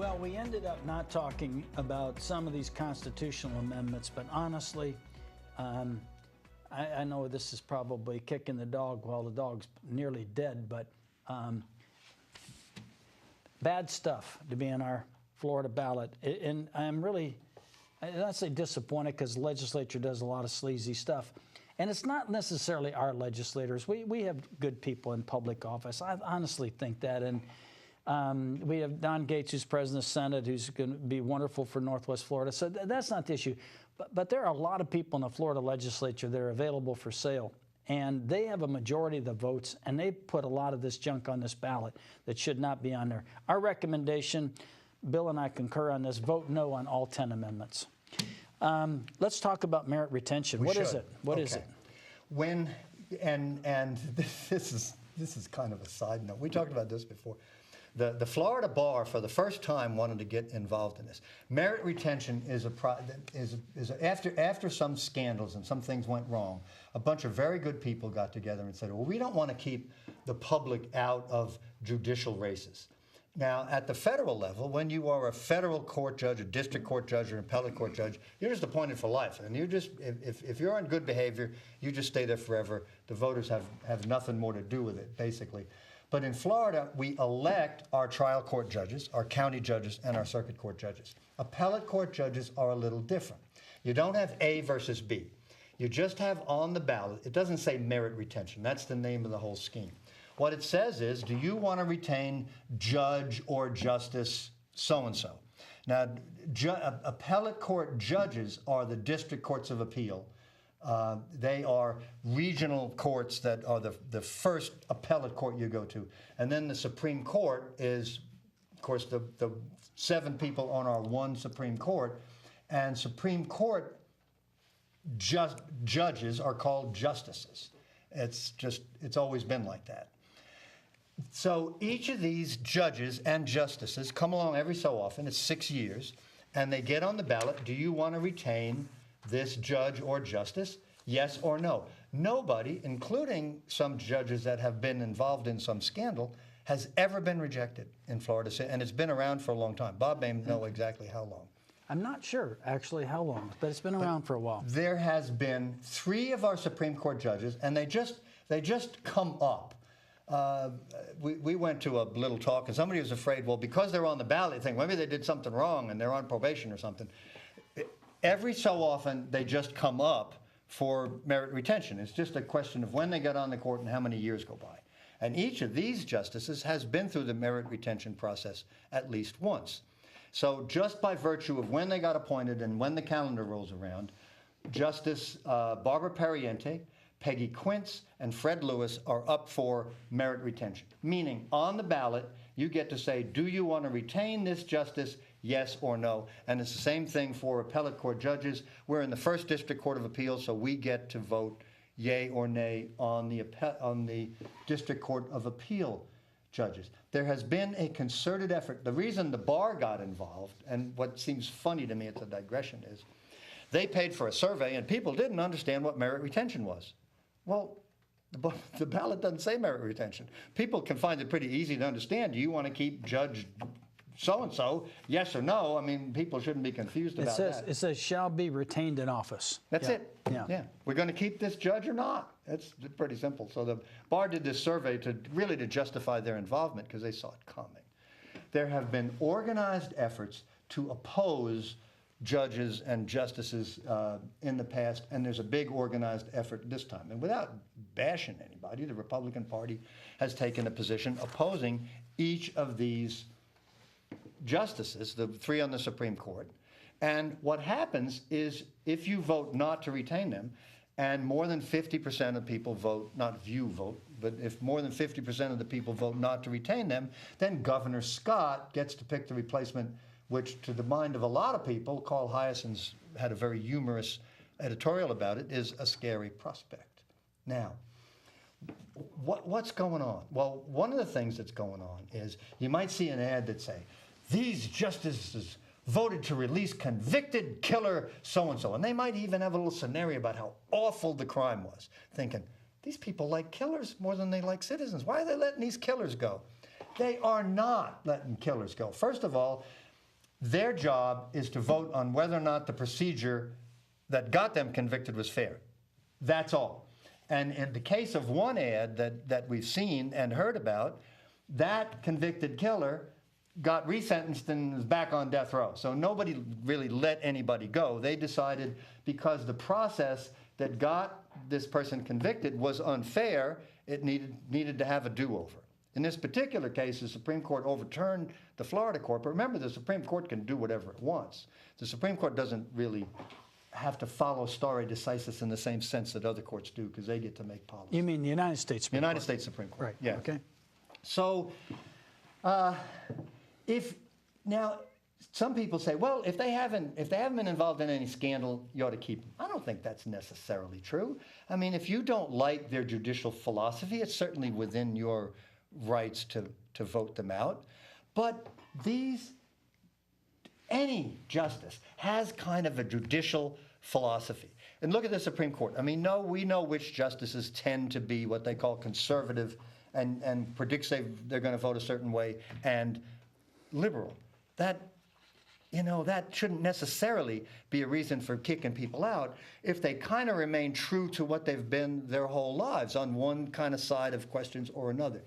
Well, we ended up not talking about some of these constitutional amendments, but honestly, I know this is probably kicking the dog while the dog's nearly dead, but bad stuff to be in our Florida ballot. And I'm really, I don't say disappointed because the legislature does a lot of sleazy stuff. And it's not necessarily our legislators. We have good people in public office. I honestly think that. And we have Don Gates, who's president of the Senate, who's going to be wonderful for Northwest Florida. So that's not the issue. But there are a lot of people in the Florida legislature that are available for sale. And they have a majority of the votes, and they put a lot of this junk on this ballot that should not be on there. Our recommendation, Bill and I concur on this, vote no on all 10 amendments. Let's talk about merit retention. What is it? What is it? When, and this is kind of a side note. We talked about this before. The Florida bar, for the first time, wanted to get involved in this. Merit retention is after some scandals and some things went wrong, a bunch of very good people got together and said, well, we don't want to keep the public out of judicial races. Now, at the federal level, when you are a federal court judge, a district court judge, or an appellate court judge, you're just appointed for life. And you just, if you're on good behavior, you just stay there forever. The voters have nothing more to do with it, basically. But in Florida, we elect our trial court judges, our county judges, and our circuit court judges. Appellate court judges are a little different. You don't have A versus B. You just have on the ballot, it doesn't say merit retention. That's the name of the whole scheme. What it says is, do you want to retain judge or justice so-and-so? Now, appellate court judges are the district courts of appeal. They are regional courts that are the first appellate court you go to. And then the Supreme Court is, of course, the 7 people on our one Supreme Court. And Supreme Court judges are called justices. It's always been like that. So each of these judges and justices come along every so often, it's 6 years, and they get on the ballot, do you want to retain this judge or justice, yes or no? Nobody, including some judges that have been involved in some scandal, has ever been rejected in Florida, and it's been around for a long time. Bob may know exactly how long. I'm not sure, actually, how long, but it's been around for a while. There has been 3 of our Supreme Court judges, and they just come up. We went to a little talk, and somebody was afraid, well, because they're on the ballot, they think maybe they did something wrong and they're on probation or something. Every so often, they just come up for merit retention. It's just a question of when they get on the court and how many years go by. And each of these justices has been through the merit retention process at least once. So just by virtue of when they got appointed and when the calendar rolls around, Justice Barbara Pariente, Peggy Quince, and Fred Lewis are up for merit retention. Meaning, on the ballot, you get to say, do you want to retain this justice, yes or no? And it's the same thing for appellate court judges. We're in the First District Court of Appeals, so we get to vote yay or nay on the District Court of Appeal judges. There has been a concerted effort. The reason the bar got involved, and what seems funny to me, it's a digression, is they paid for a survey and people didn't understand what merit retention was. Well, the ballot doesn't say merit retention. People can find it pretty easy to understand. Do you want to keep Judge so-and-so, yes or no? I mean, people shouldn't be confused about that. It says shall be retained in office. That's it. Yeah. We're going to keep this judge or not. It's pretty simple. So the bar did this survey to justify their involvement because they saw it coming. There have been organized efforts to oppose judges and justices in the past, and there's a big organized effort this time. And without bashing anybody, the Republican Party has taken a position opposing each of these justices, the 3 on the Supreme Court. And what happens is if you vote not to retain them, and more than 50% of people vote, not if you vote, but if more than 50% of the people vote not to retain them, then Governor Scott gets to pick the replacement, which to the mind of a lot of people, Carl Hyacins had a very humorous editorial about it, is a scary prospect. Now, what's going on? Well, one of the things that's going on is you might see an ad that say, these justices voted to release convicted killer so-and-so. And they might even have a little scenario about how awful the crime was, thinking, these people like killers more than they like citizens. Why are they letting these killers go? They are not letting killers go. First of all, Their job is to vote on whether or not the procedure that got them convicted was fair. That's all. And in the case of one ad that we've seen and heard about, that convicted killer got resentenced and is back on death row. So nobody really let anybody go. They decided because the process that got this person convicted was unfair, it needed to have a do-over. In this particular case, the Supreme Court overturned the Florida court, but remember, the Supreme Court can do whatever it wants. The Supreme Court doesn't really have to follow stare decisis in the same sense that other courts do, because they get to make policy. You mean the United States Supreme Court? United States Supreme Court. Right. Yeah. Okay. So, now some people say, well, if they haven't been involved in any scandal, you ought to keep them. I don't think that's necessarily true. I mean, if you don't like their judicial philosophy, it's certainly within your rights to vote them out. But any justice has kind of a judicial philosophy. And look at the Supreme Court. I mean, we know which justices tend to be what they call conservative and predicts they're going to vote a certain way, and liberal. That shouldn't necessarily be a reason for kicking people out if they kind of remain true to what they've been their whole lives on one kind of side of questions or another.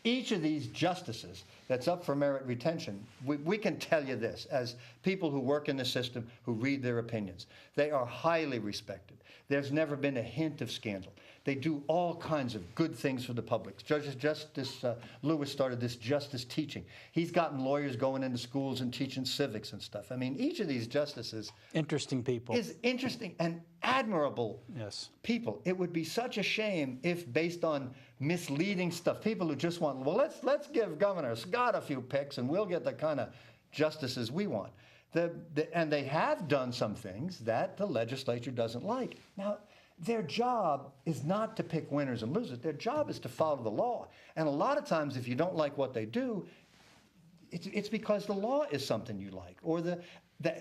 Each of these justices that's up for merit retention, we can tell you this, as people who work in the system, who read their opinions. They are highly respected. There's never been a hint of scandal. They do all kinds of good things for the public. Justice Lewis started this justice teaching. He's gotten lawyers going into schools and teaching civics and stuff. I mean, each of these justices Interesting people. is interesting and admirable people. It would be such a shame if, based on misleading stuff, people who just want, well, let's give Governor Scott a few picks and we'll get the kind of justices we want. And they have done some things that the legislature doesn't like. Now, their job is not to pick winners and losers. Their job is to follow the law. And a lot of times, if you don't like what they do, it's because the law is something you like, or the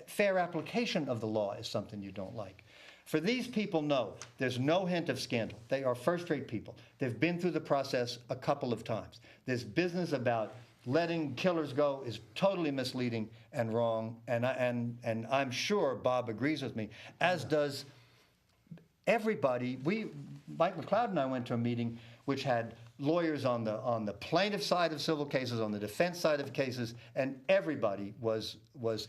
fair application of the law is something you don't like. For these people, no, there's no hint of scandal. They are first-rate people. They've been through the process a couple of times. This business about letting killers go is totally misleading and wrong, and I'm sure Bob agrees with me, as does everybody. Mike McLeod and I went to a meeting which had lawyers on the plaintiff side of civil cases, on the defense side of cases, and everybody was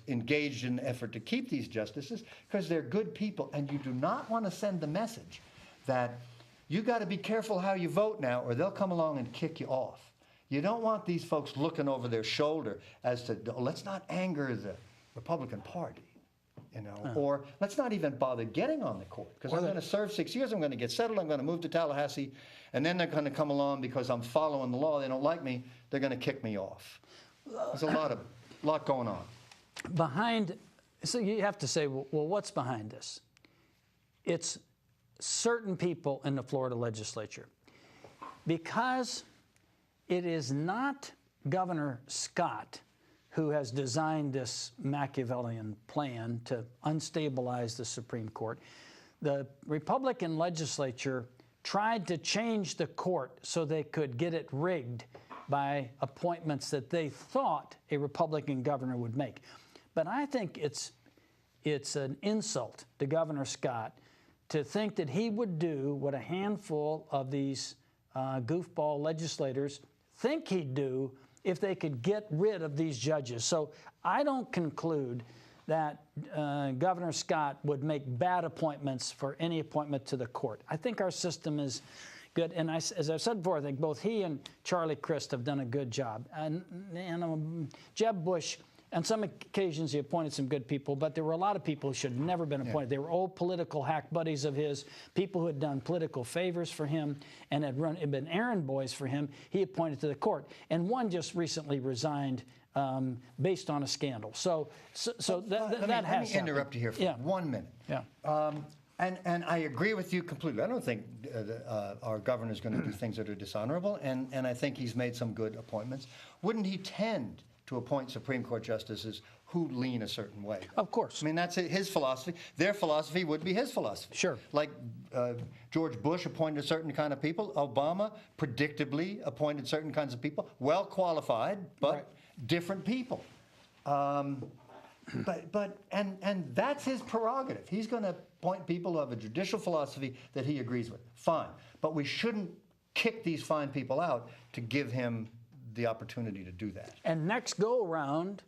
engaged in an effort to keep these justices because they're good people, and you do not want to send the message that you got to be careful how you vote now or they'll come along and kick you off. You don't want these folks looking over their shoulder as to, let's not anger the Republican Party. Or let's not even bother getting on the court, because I'm going to serve 6 years, I'm going to get settled, I'm going to move to Tallahassee, and then they're going to come along because I'm following the law, they don't like me, they're going to kick me off. There's a lot going on. So you have to say, well, what's behind this? It's certain people in the Florida legislature. Because it is not Governor Scott who has designed this Machiavellian plan to unstabilize the Supreme Court. The Republican legislature tried to change the court so they could get it rigged by appointments that they thought a Republican governor would make. But I think it's an insult to Governor Scott to think that he would do what a handful of these goofball legislators think he'd do if they could get rid of these judges. So I don't conclude that Governor Scott would make bad appointments for any appointment to the court. I think our system is good. And as I've said before, I think both he and Charlie Crist have done a good job. And Jeb Bush, on some occasions he appointed some good people, but there were a lot of people who should have never been appointed. They were old political hack buddies of his, people who had done political favors for him and had been errand boys for him. He appointed to the court. And one just recently resigned based on a scandal. So that has Let me interrupt you here for 1 minute. Yeah. And I agree with you completely. I don't think our governor's going to do things that are dishonorable, and I think he's made some good appointments. Wouldn't he tend to appoint Supreme Court justices who lean a certain way? Of course. I mean, that's his philosophy. Their philosophy would be his philosophy. Sure. Like George Bush appointed certain kind of people. Obama predictably appointed certain kinds of people, well qualified, but different people. And that's his prerogative. He's going to appoint people who have a judicial philosophy that he agrees with. Fine. But we shouldn't kick these fine people out to give him the opportunity to do that. And next go around,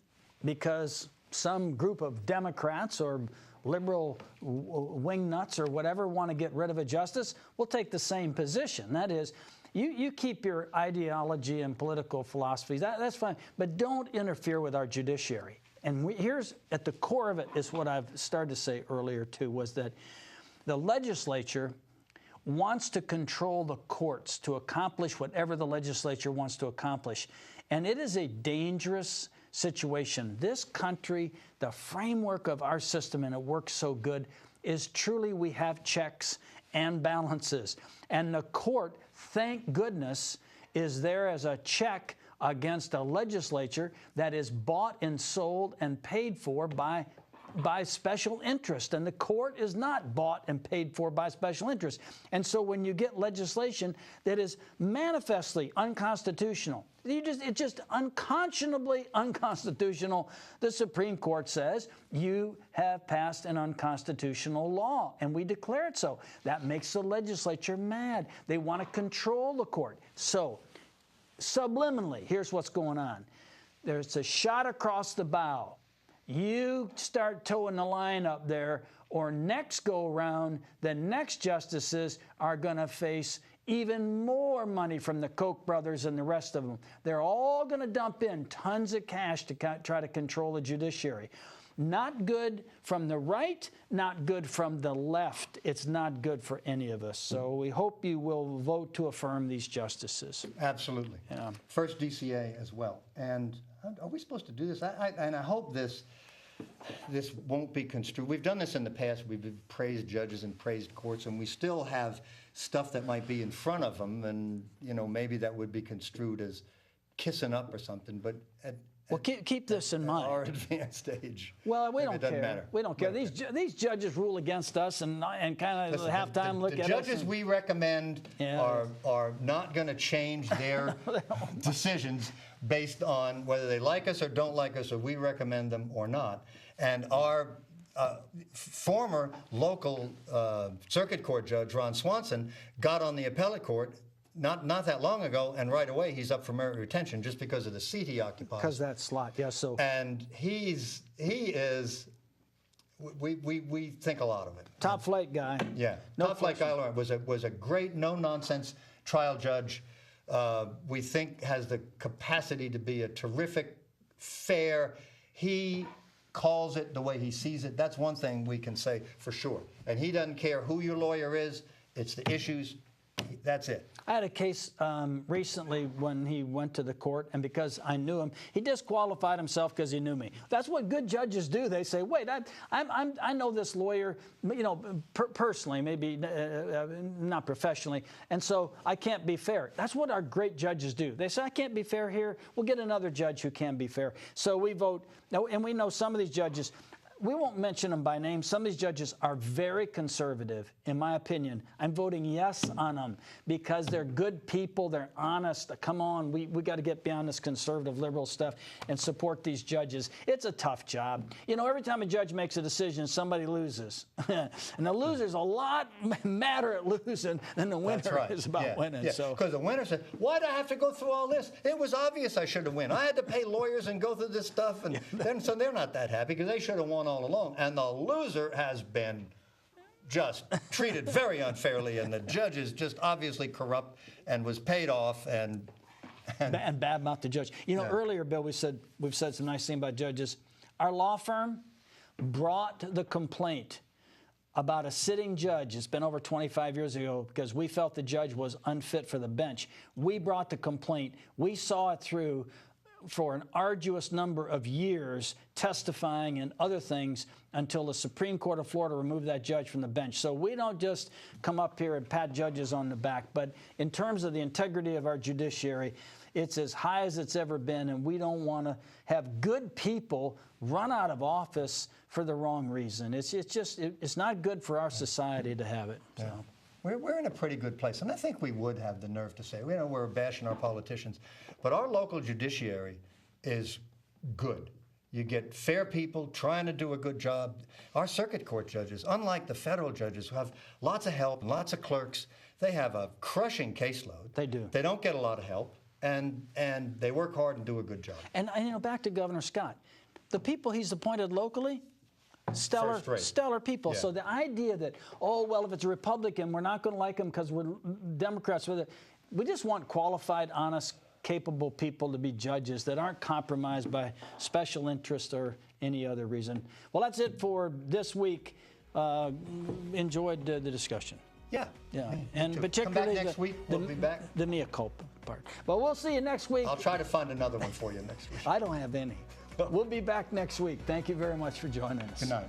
because some group of Democrats or liberal wingnuts or whatever want to get rid of a justice, we'll take the same position. That is, you keep your ideology and political philosophies, that's fine, but don't interfere with our judiciary. And here's, at the core of it, is what I've started to say earlier too, was that the legislature wants to control the courts to accomplish whatever the legislature wants to accomplish. And it is a dangerous situation. This country, the framework of our system, and it works so good, is truly we have checks and balances. And the court, thank goodness, is there as a check against a legislature that is bought and sold and paid for by special interest, and the court is not bought and paid for by special interest. And so when you get legislation that is manifestly unconstitutional, it's just unconscionably unconstitutional, the Supreme Court says you have passed an unconstitutional law, and we declare it so. That makes the legislature mad. They want to control the court. So subliminally, here's what's going on. There's a shot across the bow. You start towing the line up there, or next go around, the next justices are going to face even more money from the Koch brothers and the rest of them. They're all going to dump in tons of cash to try to control the judiciary. Not good from the right, not good from the left. It's not good for any of us. So we hope you will vote to affirm these justices. Absolutely. Yeah. First DCA as well. And are we supposed to do this? And I hope this won't be construed. We've done this in the past. We've praised judges and praised courts, and we still have stuff that might be in front of them, and maybe that would be construed as kissing up or something. But well, keep this in mind. At our advanced age. Well, we don't care. Matter. We don't care. These judges rule against us, and kind of halftime look at us. The judges we recommend are not going to change their decisions based on whether they like us or don't like us, or we recommend them or not. And our former local circuit court judge, Ron Swanson, got on the appellate court not that long ago, and right away he's up for merit retention just because of the seat he occupies. Because that slot, yeah. So. And he is. We think a lot of it. Top flight guy. Yeah, No top flight guy. Was a great no nonsense trial judge. We think has the capacity to be a terrific, fair. He calls it the way he sees it. That's one thing we can say for sure. And he doesn't care who your lawyer is. It's the issues. That's it. I had a case recently when he went to the court, and because I knew him, he disqualified himself because he knew me. That's what good judges do. They say, "Wait, I know this lawyer, personally, maybe not professionally, and so I can't be fair." That's what our great judges do. They say, "I can't be fair here. We'll get another judge who can be fair." So we vote, and we know some of these judges. We won't mention them by name. Some of these judges are very conservative, in my opinion. I'm voting yes on them because they're good people. They're honest. Come on, we got to get beyond this conservative liberal stuff and support these judges. It's a tough job. Every time a judge makes a decision, somebody loses. And the loser's a lot madder at losing than the winner is about winning. Yeah. So, because the winner said, "Why do I have to go through all this? It was obvious I should have won. I had to pay lawyers and go through this stuff." And so they're not that happy because they should have won all along. And the loser has been just treated very unfairly, and the judge is just obviously corrupt and was paid off and badmouth the judge. Earlier, Bill, we've said some nice things about judges. Our law firm brought the complaint about a sitting judge. It's been over 25 years ago because we felt the judge was unfit for the bench. We brought the complaint. We saw it through for an arduous number of years, testifying and other things until the Supreme Court of Florida removed that judge from the bench. So we don't just come up here and pat judges on the back, but in terms of the integrity of our judiciary, it's as high as it's ever been, and we don't want to have good people run out of office for the wrong reason. It's not good for our society to have it. So. Yeah. We're in a pretty good place, and I think we would have the nerve to say, we're bashing our politicians, but our local judiciary is good. You get fair people trying to do a good job. Our circuit court judges, unlike the federal judges who have lots of help and lots of clerks, they have a crushing caseload. They do. They don't get a lot of help, and they work hard and do a good job. And you know, back to Governor Scott, the people he's appointed locally, stellar people. Yeah. So the idea that, oh, well, if it's a Republican, we're not going to like him because we're Democrats with it. We just want qualified, honest, capable people to be judges that aren't compromised by special interest or any other reason. Well, that's it for this week. Enjoyed the discussion. Yeah. And too. particularly Come back next week. We'll be back. The mea culpa part. But we'll see you next week. I'll try to find another one for you next week. I don't have any. We'll be back next week. Thank you very much for joining us. Good night.